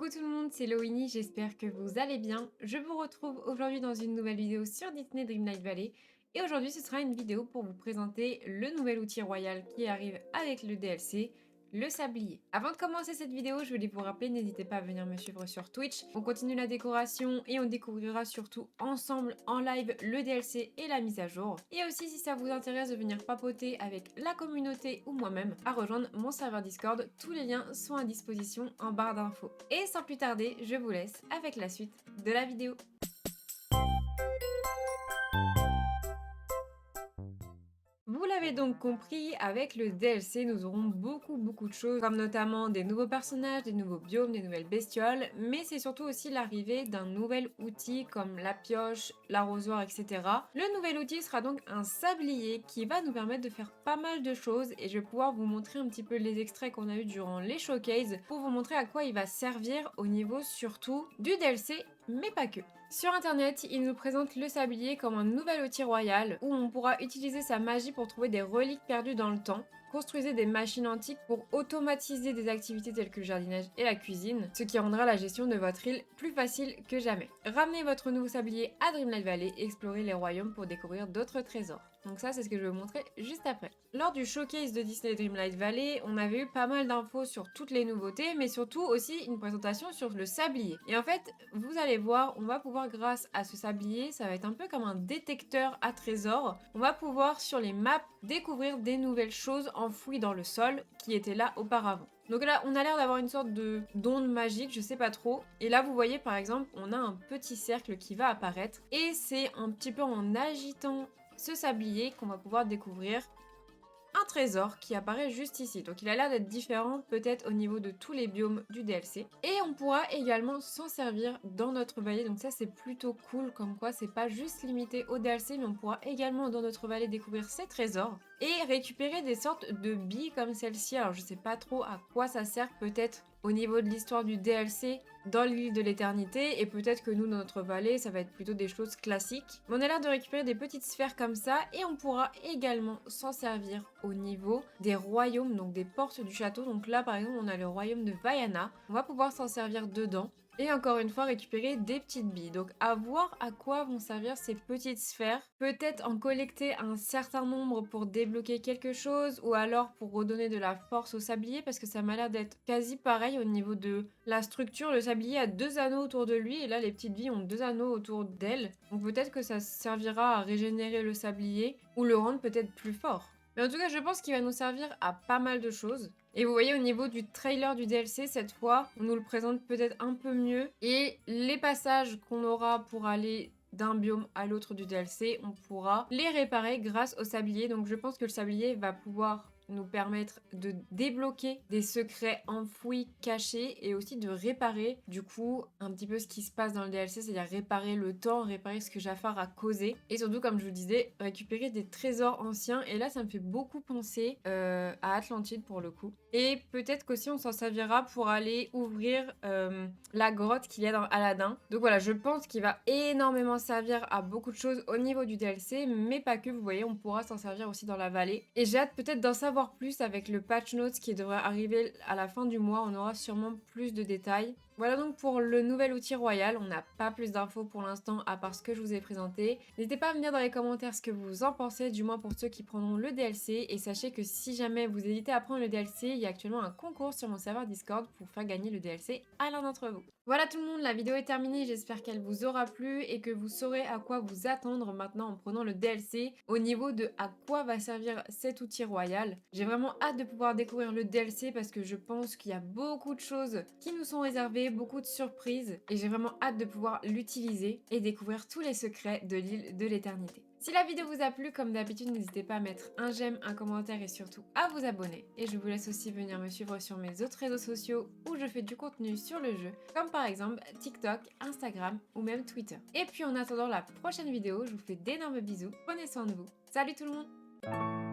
Coucou tout le monde, c'est Loini, j'espère que vous allez bien. Je vous retrouve aujourd'hui dans une nouvelle vidéo sur Disney Dreamlight Valley. Et aujourd'hui, ce sera une vidéo pour vous présenter le nouvel outil royal qui arrive avec le DLC, le sablier. Avant de commencer cette vidéo, je voulais vous rappeler, n'hésitez pas à venir me suivre sur Twitch. On continue la décoration et on découvrira surtout ensemble en live le DLC et la mise à jour. Et aussi, si ça vous intéresse de venir papoter avec la communauté ou moi-même, à rejoindre mon serveur Discord, tous les liens sont à disposition en barre d'infos. Et sans plus tarder, je vous laisse avec la suite de la vidéo. Vous l'avez donc compris, avec le DLC, nous aurons beaucoup de choses, comme notamment des nouveaux personnages, des nouveaux biomes, des nouvelles bestioles, mais c'est surtout aussi l'arrivée d'un nouvel outil comme la pioche, l'arrosoir, etc. Le nouvel outil sera donc un sablier qui va nous permettre de faire pas mal de choses et je vais pouvoir vous montrer un petit peu les extraits qu'on a eu durant les showcases pour vous montrer à quoi il va servir au niveau surtout du DLC, mais pas que. Sur internet, il nous présente le sablier comme un nouvel outil royal où on pourra utiliser sa magie pour trouver des reliques perdues dans le temps. Construisez des machines antiques pour automatiser des activités telles que le jardinage et la cuisine, ce qui rendra la gestion de votre île plus facile que jamais. Ramenez votre nouveau sablier à Dreamlight Valley et explorez les royaumes pour découvrir d'autres trésors. Donc ça, c'est ce que je vais vous montrer juste après. Lors du showcase de Disney Dreamlight Valley, on avait eu pas mal d'infos sur toutes les nouveautés, mais surtout aussi une présentation sur le sablier. Et en fait, vous allez voir, on va pouvoir grâce à ce sablier, ça va être un peu comme un détecteur à trésors. On va pouvoir sur les maps découvrir des nouvelles choses enfouies dans le sol qui étaient là auparavant. Donc là, on a l'air d'avoir une sorte de d'onde magique, je sais pas trop. Et là, vous voyez par exemple, on a un petit cercle qui va apparaître. Et c'est un petit peu en agitant ce sablier qu'on va pouvoir découvrir un trésor qui apparaît juste ici. Donc il a l'air d'être différent peut-être au niveau de tous les biomes du DLC. Et on pourra également s'en servir dans notre vallée. Donc ça c'est plutôt cool, comme quoi c'est pas juste limité au DLC, mais on pourra également dans notre vallée découvrir ces trésors et récupérer des sortes de billes comme celle-ci. Alors je sais pas trop à quoi ça sert, peut-être au niveau de l'histoire du DLC dans l'île de l'éternité, et peut-être que nous dans notre vallée ça va être plutôt des choses classiques. Mais on a l'air de récupérer des petites sphères comme ça et on pourra également s'en servir au niveau des royaumes, donc des portes du château. Donc là par exemple on a le royaume de Vaiana, on va pouvoir s'en servir dedans. Et encore une fois, récupérer des petites billes. Donc à voir à quoi vont servir ces petites sphères. Peut-être en collecter un certain nombre pour débloquer quelque chose, ou alors pour redonner de la force au sablier, parce que ça m'a l'air d'être quasi pareil au niveau de la structure. Le sablier a 2 anneaux autour de lui, et là les petites billes ont 2 anneaux autour d'elles. Donc peut-être que ça servira à régénérer le sablier, ou le rendre peut-être plus fort. Mais en tout cas, je pense qu'il va nous servir à pas mal de choses. Et vous voyez au niveau du trailer du DLC, cette fois, on nous le présente peut-être un peu mieux. Et les passages qu'on aura pour aller d'un biome à l'autre du DLC, on pourra les réparer grâce au sablier. Donc je pense que le sablier va pouvoir nous permettre de débloquer des secrets enfouis, cachés, et aussi de réparer du coup un petit peu ce qui se passe dans le DLC, c'est-à-dire réparer le temps, réparer ce que Jafar a causé, et surtout comme je vous disais, récupérer des trésors anciens. Et là ça me fait beaucoup penser à Atlantide pour le coup. Et peut-être qu'aussi on s'en servira pour aller ouvrir la grotte qu'il y a dans Aladdin. Donc voilà, je pense qu'il va énormément servir à beaucoup de choses au niveau du DLC, mais pas que. Vous voyez, on pourra s'en servir aussi dans la vallée. Et j'ai hâte peut-être d'en savoir plus avec le patch notes qui devrait arriver à la fin du mois. On aura sûrement plus de détails. Voilà donc pour le nouvel outil royal. On n'a pas plus d'infos pour l'instant à part ce que je vous ai présenté. N'hésitez pas à me dire dans les commentaires ce que vous en pensez, du moins pour ceux qui prendront le DLC. Et sachez que si jamais vous hésitez à prendre le DLC, il y a actuellement un concours sur mon serveur Discord pour faire gagner le DLC à l'un d'entre vous. Voilà tout le monde, la vidéo est terminée. J'espère qu'elle vous aura plu et que vous saurez à quoi vous attendre maintenant en prenant le DLC au niveau de à quoi va servir cet outil royal. J'ai vraiment hâte de pouvoir découvrir le DLC parce que je pense qu'il y a beaucoup de choses qui nous sont réservées, beaucoup de surprises, et j'ai vraiment hâte de pouvoir l'utiliser et découvrir tous les secrets de l'île de l'éternité. Si la vidéo vous a plu, comme d'habitude, n'hésitez pas à mettre un j'aime, un commentaire et surtout à vous abonner. Et je vous laisse aussi venir me suivre sur mes autres réseaux sociaux où je fais du contenu sur le jeu, comme par exemple TikTok, Instagram ou même Twitter. Et puis en attendant la prochaine vidéo, je vous fais d'énormes bisous, prenez soin de vous. Salut tout le monde!